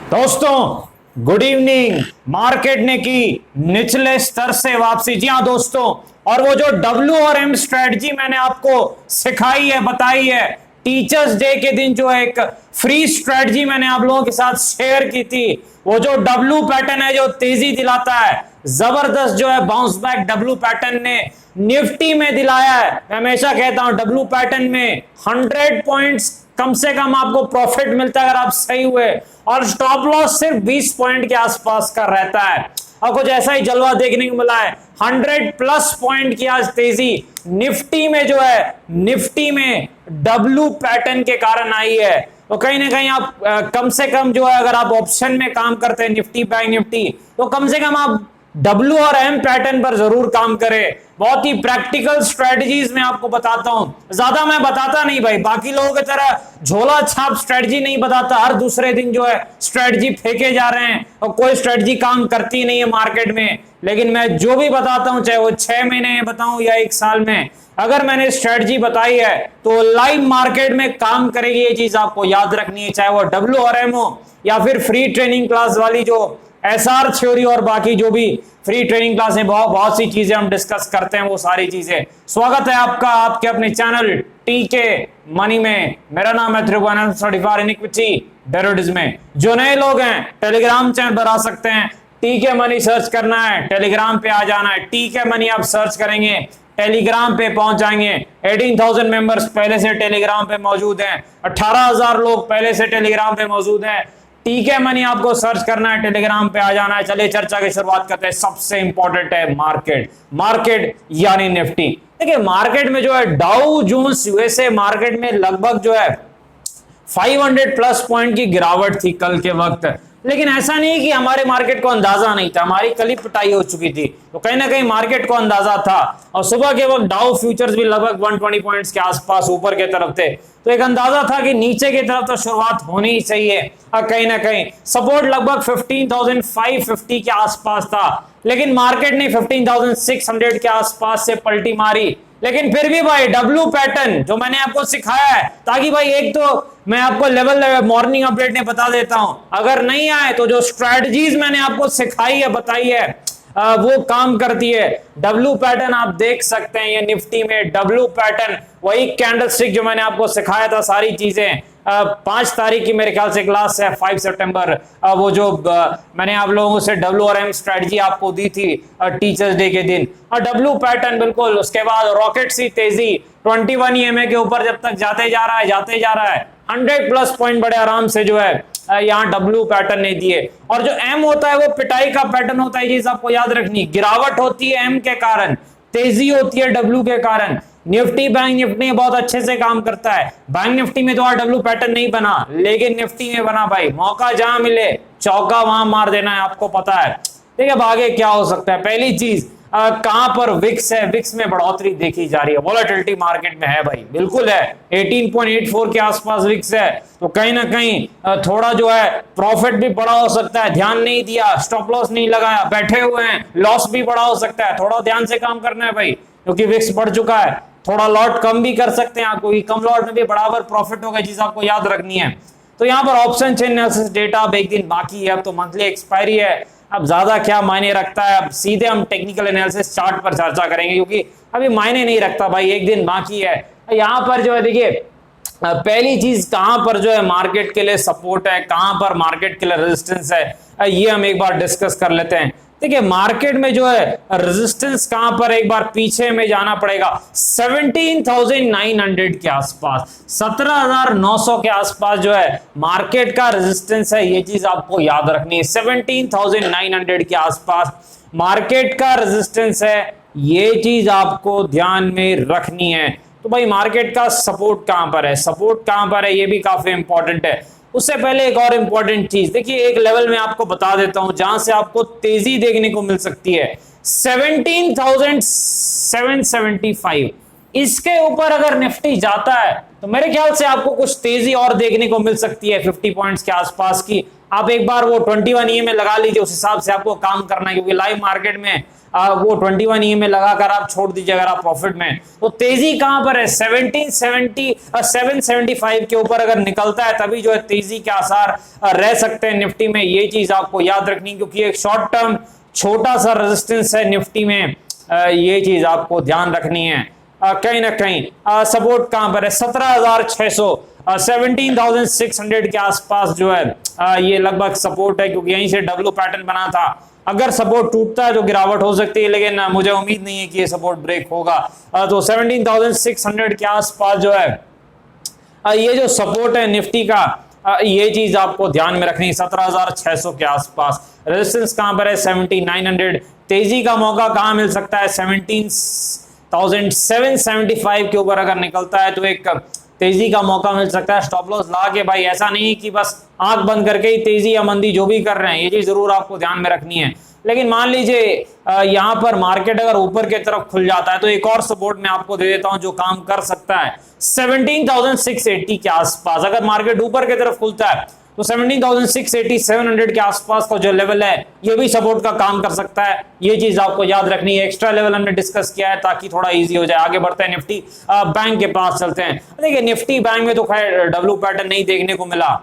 दोस्तों good evening. Market ने की निचले स्तर से वापसी। जी हाँ दोस्तों, और वो जो डब्ल्यू और एम स्ट्रेटजी मैंने आपको सिखाई है, बताई है, टीचर्स डे के दिन जो एक फ्री स्ट्रेटजी मैंने आप लोगों के साथ शेयर की थी, वो जो डब्ल्यू पैटर्न है जो तेजी दिलाता है, जबरदस्त जो है बाउंस बैक डब्ल्यू पैटर्न ने निफ्टी में दिलाया है। मैं हमेशा कहता हूं डब्ल्यू पैटर्न में 100 पॉइंट्स कम से कम आपको प्रॉफिट मिलता है अगर आप सही हुए, और स्टॉप लॉस सिर्फ 20 पॉइंट के आसपास का रहता है। और कुछ ऐसा ही जलवा देखने को मिला है। 100+ पॉइंट की आज तेजी निफ्टी में जो है, निफ्टी में डब्ल्यू पैटर्न के कारण आई है। तो कहीं ना कहीं आप कम से कम जो है, अगर आप ऑप्शन में काम करते हैं निफ्टी बैंक निफ्टी, तो कम से कम आप डब्ल्यू और एम पैटर्न पर जरूर काम करें। बहुत ही प्रैक्टिकल स्ट्रेटजीज मैं आपको बताता हूं, ज्यादा मैं बताता नहीं भाई, बाकी लोगों की तरह झोला छाप स्ट्रेटजी नहीं बताता। हर दूसरे दिन जो है स्ट्रेटजी फेंके जा रहे हैं और कोई स्ट्रेटजी काम करती नहीं है मार्केट में। लेकिन मैं जो भी बताता हूं, चाहे वो 6 महीने में बताऊं या 1 साल में, अगर मैंने स्ट्रेटजी बताई है तो लाइव मार्केट में काम करेगी। ये चीज आपको याद रखनी है, चाहे वो डब्ल्यू और एम हो या फिर फ्री ट्रेनिंग क्लास वाली जो एसआर थ्योरी और बाकी जो भी फ्री ट्रेनिंग क्लास में बहुत सी चीजें हम डिस्कस करते हैं, वो सारी चीजें। स्वागत है आपका आपके अपने चैनल टीके मनी में। मेरा नाम है त्रिभुवन सर्टिफाइड इक्विटी डेरिवेटिव्स में। जो नए लोग हैं टेलीग्राम चैनल पर आ सकते हैं, टीके मनी सर्च करना है, टेलीग्राम पे आ जाना है, टीके मनी आप सर्च करेंगे, टेलीग्राम पे पहुंच जाएंगे। 18,000 मेंबर्स पहले से टेलीग्राम पे मौजूद हैं, 18,000 लोग पहले से टेलीग्राम पे मौजूद हैं। टीके मनी आपको सर्च करना है, टेलीग्राम पे आ जाना है। चलिए चर्चा की शुरुआत करते हैं। सबसे इंपॉर्टेंट है मार्केट यानी निफ्टी। देखिए मार्केट में जो है डाउ जोन्स यूएसए मार्केट में लगभग जो है 500+ पॉइंट की गिरावट थी कल के वक्त। लेकिन ऐसा नहीं कि हमारे मार्केट को अंदाजा नहीं था, हमारी कल ही पिटाई हो चुकी थी, तो कहीं ना कहीं मार्केट को अंदाजा था। और सुबह के वक्त डाउ फ्यूचर्स भी लगभग 120 पॉइंट्स के आसपास ऊपर के तरफ थे, तो एक अंदाजा था कि नीचे की तरफ तो शुरुआत होनी ही चाहिए। और कहीं ना कहीं सपोर्ट लगभग 15,550 के आसपास था, लेकिन मार्केट ने 15,600 के आसपास से पलटी मारी। लेकिन फिर भी भाई डब्ल्यू पैटर्न जो मैंने आपको सिखाया है, ताकि भाई एक तो मैं आपको लेवल मॉर्निंग अपडेट ने बता देता हूं, अगर नहीं आए तो जो स्ट्रेटजीज मैंने आपको सिखाई है, बताई है, वो काम करती है। डब्ल्यू पैटर्न आप देख सकते हैं, ये निफ्टी में डब्ल्यू पैटर्न, वही कैंडलस्टिक जो मैंने आपको सिखाया था, सारी चीजें 5 तारीख की मेरे ख्याल से क्लास है, 5 सितंबर, वो जो मैंने आप लोगों से डब्ल्यू और एम स्ट्रेटजी आपको दी थी टीचर्स डे के दिन, और डब्ल्यू पैटर्न बिल्कुल। उसके बाद रॉकेट सी तेजी 21 EMA के ऊपर जब तक जाते जा रहा है 100+ पॉइंट बड़े आराम से जो है यहाँ डब्ल्यू पैटर्न ने दिए। और जो एम होता है वो पिटाई का पैटर्न होता है, ये चीज आपको याद रखनी। गिरावट होती है एम के कारण, तेजी होती है डब्ल्यू के कारण। निफ्टी बैंक निफ्टी बहुत अच्छे से काम करता है। बैंक निफ्टी में तो डब्ल्यू पैटर्न नहीं बना, लेकिन निफ्टी में बना भाई। मौका जहां मिले चौका वहां मार देना है, आपको पता है। देखिए अब आगे क्या हो सकता है। पहली चीज कहां पर विक्स है, विक्स में बढ़ोतरी देखी जा रही है, वोलेटिलिटी मार्केट में है भाई, बिल्कुल है। 18.84 के आसपास विक्स है, तो कहीं ना कहीं थोड़ा जो है प्रॉफिट भी बड़ा हो सकता है। ध्यान नहीं दिया, स्टॉप लॉस नहीं लगाया, बैठे हुए हैं, लॉस भी बड़ा हो सकता है। थोड़ा ध्यान से काम करना है भाई, क्योंकि विक्स बढ़ चुका है। थोड़ा लॉट कम भी कर सकते हैं आपको, कम लॉट में भी बराबर प्रॉफिट होगा, चीज आपको याद रखनी है। तो यहाँ पर ऑप्शन चेन एनालिसिस डेटा अब एक दिन बाकी है, अब तो मंथली एक्सपायरी है, अब ज्यादा क्या मायने रखता है। अब सीधे हम टेक्निकल एनालिसिस चार्ट पर चर्चा करेंगे, क्योंकि अभी मायने नहीं रखता भाई, एक दिन बाकी है। यहाँ पर जो है देखिए पहली चीज कहां पर जो है मार्केट के लिए सपोर्ट है, कहां पर मार्केट के लिए रेजिस्टेंस है, ये हम एक बार डिस्कस कर लेते हैं। देखिए मार्केट में जो है रेजिस्टेंस कहां पर, एक बार पीछे में जाना पड़ेगा 17,900 के आसपास, 17,900 के आसपास जो है मार्केट का रेजिस्टेंस है। ये चीज आपको याद रखनी है, 17,900 के आसपास मार्केट का रेजिस्टेंस है, ये चीज आपको ध्यान में रखनी है। तो भाई मार्केट का सपोर्ट कहां पर है, सपोर्ट कहां पर है, ये भी काफी इंपॉर्टेंट है। उससे पहले एक और इंपॉर्टेंट चीज देखिए, एक लेवल में आपको बता देता हूं जहां से आपको तेजी देखने को मिल सकती है, 17,775। इसके ऊपर अगर निफ्टी जाता है तो मेरे ख्याल से आपको कुछ तेजी और देखने को मिल सकती है 50 पॉइंट्स के आसपास की। आप एक बार वो 21 EMA लगा लीजिए, उस हिसाब से आपको काम करना है, क्योंकि लाइव मार्केट में वो 21 EMA लगाकर आप छोड़ दीजिए अगर आप प्रॉफिट में। तो तेजी कहां पर है, 775 के ऊपर अगर निकलता है तभी जो है तेजी के आसार रह सकते हैं निफ्टी में। ये चीज आपको याद रखनी, क्योंकि एक शॉर्ट टर्म छोटा सा रेजिस्टेंस है निफ्टी में, ये चीज आपको ध्यान रखनी है। कहीं ना कहीं सपोर्ट कहां पर है, 17,600 17,600 के आसपास जो है ये लगभग सपोर्ट है, क्योंकि यहीं से डब्ल्यू पैटर्न बना था। अगर सपोर्ट टूटता है तो गिरावट हो सकती है, लेकिन मुझे उम्मीद नहीं है कि ये सपोर्ट ब्रेक होगा। तो 17,600 के आसपास जो है ये जो सपोर्ट है निफ्टी का, ये चीज आपको ध्यान में रखनी है। 17,600 के आसपास रेजिस्टेंस कहां पर है, 17,900। तेजी का मौका कहां मिल सकता है, 17,775 के ऊपर अगर निकलता है तो एक तेजी का मौका मिल सकता है। स्टॉप लॉस ला के भाई, ऐसा नहीं कि बस आंख बंद करके ही तेजी या मंदी जो भी कर रहे हैं, ये चीज जरूर आपको ध्यान में रखनी है। लेकिन मान लीजिए यहां पर मार्केट अगर ऊपर की तरफ खुल जाता है तो एक और सपोर्ट मैं आपको दे देता हूं जो काम कर सकता है 17,680 के आसपास। अगर मार्केट ऊपर की तरफ खुलता है तो 17,680 700 के आसपास का जो लेवल है ये भी सपोर्ट का काम कर सकता है। ये चीज आपको याद रखनी है। एक्स्ट्रा लेवल हमने डिस्कस किया है ताकि थोड़ा इजी हो जाए। आगे बढ़ते हैं, निफ्टी बैंक के पास चलते हैं। देखिए निफ्टी बैंक में तो खैर डब्ल्यू पैटर्न नहीं देखने को मिला।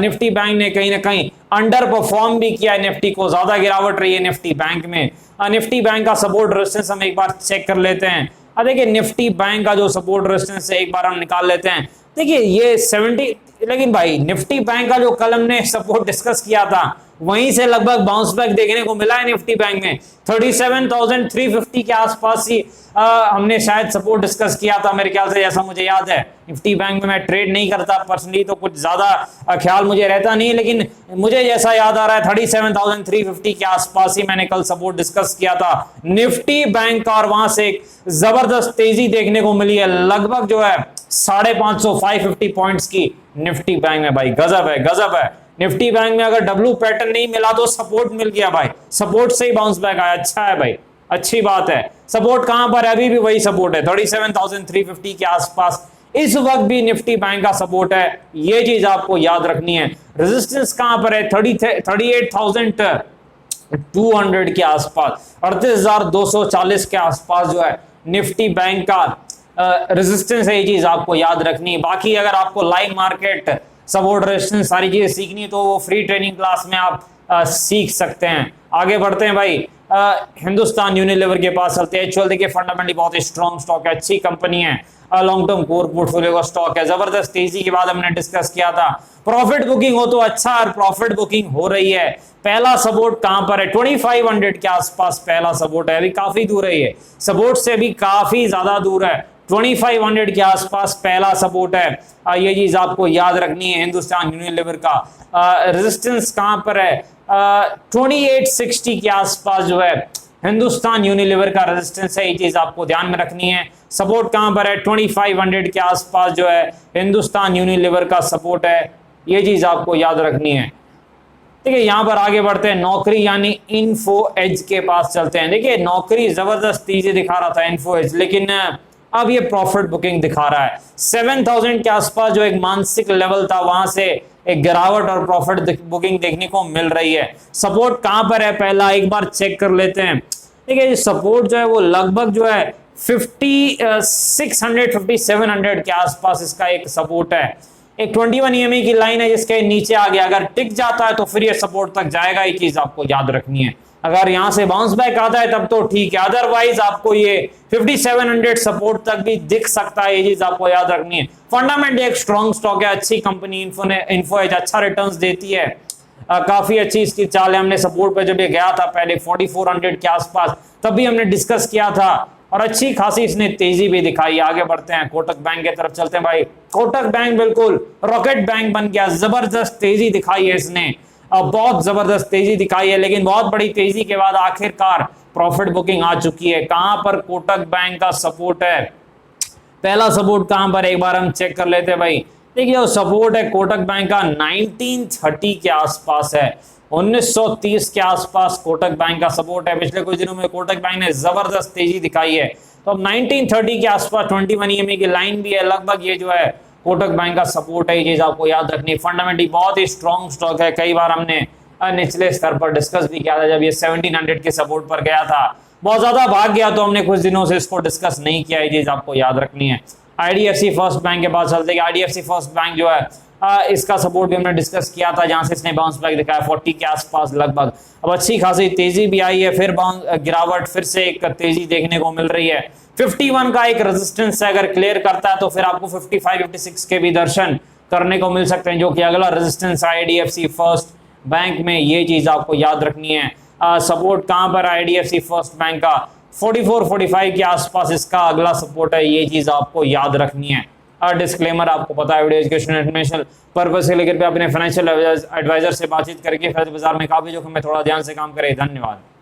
निफ्टी बैंक ने कहीं ना कहीं अंडर परफॉर्म भी किया है, निफ्टी को ज्यादा गिरावट रही है निफ्टी बैंक में। निफ्टी बैंक का सपोर्ट रेजिस्टेंस हम एक बार चेक कर लेते हैं। देखिए निफ्टी बैंक का जो सपोर्ट रेजिस्टेंस है एक बार हम निकाल लेते हैं। देखिए ये 70, लेकिन भाई निफ्टी बैंक का जो कल हमने सपोर्ट डिस्कस किया था वहीं से लगभग बाउंस बैक देखने को मिला है निफ्टी बैंक में। 37,350 के आसपास ही हमने शायद सपोर्ट डिस्कस किया था मेरे ख्याल से, जैसा मुझे याद है। निफ्टी बैंक में मैं ट्रेड नहीं करता पर्सनली, तो कुछ ज्यादा ख्याल मुझे रहता नहीं, लेकिन मुझे जैसा याद आ रहा है 37,350 के आसपास ही मैंने कल सपोर्ट डिस्कस किया था निफ्टी बैंक का, और वहां से एक जबरदस्त तेजी देखने को मिली है, लगभग जो है 550 550 पॉइंट्स की निफ्टी बैंक में। भाई गजब है, गजब है। निफ्टी बैंक में अगर डब्ल्यू पैटर्न नहीं मिला तो सपोर्ट मिल गया भाई, सपोर्ट से ही बाउंस बैक आया। अच्छा है भाई, अच्छी बात है। सपोर्ट कहां पर है, अभी भी वही सपोर्ट है 37,350 के आसपास इस वक्त भी निफ्टी बैंक का सपोर्ट है। ये चीज आपको याद रखनी है। रेजिस्टेंस कहां पर है, 38,200 के आसपास, 38,240 के आसपास जो है निफ्टी बैंक का रेजिस्टेंस है। ये चीज आपको याद रखनी है। बाकी अगर आपको लाइव मार्केट सपोर्ट रेजिस्टेंस सारी चीजें सीखनी है तो वो फ्री ट्रेनिंग क्लास में आप सीख सकते हैं। आगे बढ़ते हैं भाई, हिंदुस्तान यूनिलीवर के पास चलते हैं। एक्चुअल देखिए फंडामेंटली बहुत ही स्ट्रॉन्ग स्टॉक है, अच्छी कंपनी है, लॉन्ग टर्म कोर पोर्टफोलियो का स्टॉक है। जबरदस्त तेजी के बाद हमने डिस्कस किया था प्रॉफिट बुकिंग हो तो अच्छा, और प्रॉफिट बुकिंग हो रही है। पहला सपोर्ट कहां पर है, 2500 के आसपास पहला सपोर्ट है, अभी काफी दूर है, ये सपोर्ट से भी काफी ज्यादा दूर है। 2500 के आसपास पहला सपोर्ट है, ये चीज आपको याद रखनी है। हिंदुस्तान यूनिलीवर का रेजिस्टेंस कहां पर है, 2860 के आसपास जो है हिंदुस्तान यूनिलीवर का रेजिस्टेंस है, ये चीज आपको ध्यान में रखनी है। सपोर्ट कहां पर है, 2500 के आसपास जो है हिंदुस्तान यूनिलीवर का सपोर्ट है, ये चीज आपको याद रखनी है। देखिए यहां पर आगे बढ़ते हैं, नौकरी यानी इन्फो एज के पास चलते हैं। देखिए नौकरी जबरदस्त तेजी दिखा रहा था इन्फो एज, लेकिन अब ये प्रॉफिट बुकिंग दिखा रहा है। 7000 के आसपास जो एक मानसिक लेवल था वहां से एक गिरावट और प्रॉफिट बुकिंग देखने को मिल रही है। सपोर्ट कहां पर है, पहला एक बार चेक कर लेते हैं। देखिए सपोर्ट जो है वो लगभग जो है 5600-5700 के आसपास इसका एक सपोर्ट है। एक 21 EMA की लाइन है जिसके नीचे आ गया, अगर टिक जाता है तो फिर ये सपोर्ट तक जाएगा, ये चीज आपको याद रखनी है। अगर यहां से बाउंस बैक आता है तब तो ठीक है, अदरवाइज आपको ये 5700 सपोर्ट तक भी दिख सकता है, ये चीज आपको याद रखनी है। फंडामेंटली एक स्ट्रॉन्ग स्टॉक है, अच्छी कंपनी इन्फो एज अच्छा रिटर्न्स देती है, काफी अच्छी इसकी चाल है। हमने सपोर्ट पे जब ये गया था पहले 4400 के आसपास, तब भी हमने डिस्कस किया था और अच्छी खासी इसने तेजी भी दिखाई। आगे बढ़ते हैं, कोटक बैंक की तरफ चलते हैं। भाई कोटक बैंक बिल्कुल रॉकेट बैंक बन गया, जबरदस्त तेजी दिखाई है इसने, बहुत जबरदस्त तेजी दिखाई है, लेकिन बहुत बड़ी तेजी के बाद आखिरकार प्रॉफिट बुकिंग आ चुकी है। कहां पर कोटक बैंक का सपोर्ट है, पहला सपोर्ट कहां पर एक बार हम चेक कर लेते हैं भाई, देखिए जो सपोर्ट है कोटक बैंक का 1930 के आसपास है, 1930 के आसपास कोटक बैंक का सपोर्ट है। पिछले कुछ दिनों में कोटक बैंक ने जबरदस्त तेजी दिखाई है, तो अब 1930 के आसपास 21 EMA की लाइन भी है, लगभग ये जो है कोटक बैंक का सपोर्ट है। ये चीज आपको याद रखनी, फंडामेंटली बहुत ही स्ट्रॉन्ग स्टॉक है। कई बार हमने निचले स्तर पर डिस्कस भी किया था, जब ये 1700 के सपोर्ट पर गया था, बहुत ज्यादा भाग गया, तो हमने कुछ दिनों से इसको डिस्कस नहीं किया। ये चीज आपको याद रखनी है। आईडीएफसी फर्स्ट बैंक के बाद चलते हैं। आईडीएफसी फर्स्ट बैंक जो है इसका सपोर्ट भी हमने डिस्कस किया था, जहां से इसने बाउंस बैक दिखाया 40 के आसपास लगभग। अब अच्छी खासी तेजी भी आई है, फिर गिरावट, फिर से एक तेजी देखने को मिल रही है। 51 का एक रेजिस्टेंस है, अगर क्लियर करता है तो फिर आपको 55 56 के भी दर्शन करने को मिल सकते हैं, जो कि अगला रेजिस्टेंस आईडीएफसी फर्स्ट बैंक में। ये चीज आपको याद रखनी है। सपोर्ट कहां पर आईडीएफसी फर्स्ट बैंक का 44-45 के आसपास इसका अगला सपोर्ट है। ये चीज आपको याद रखनी है। डिस्क्लेमर आपको पता है, वीडियो एजुकेशन इन्फॉर्मेशनल पर्पस से लेकर अपने फाइनेंशियल एडवाइजर से बातचीत करके बाजार में काफी जोखिम में थोड़ा ध्यान से काम करें। धन्यवाद।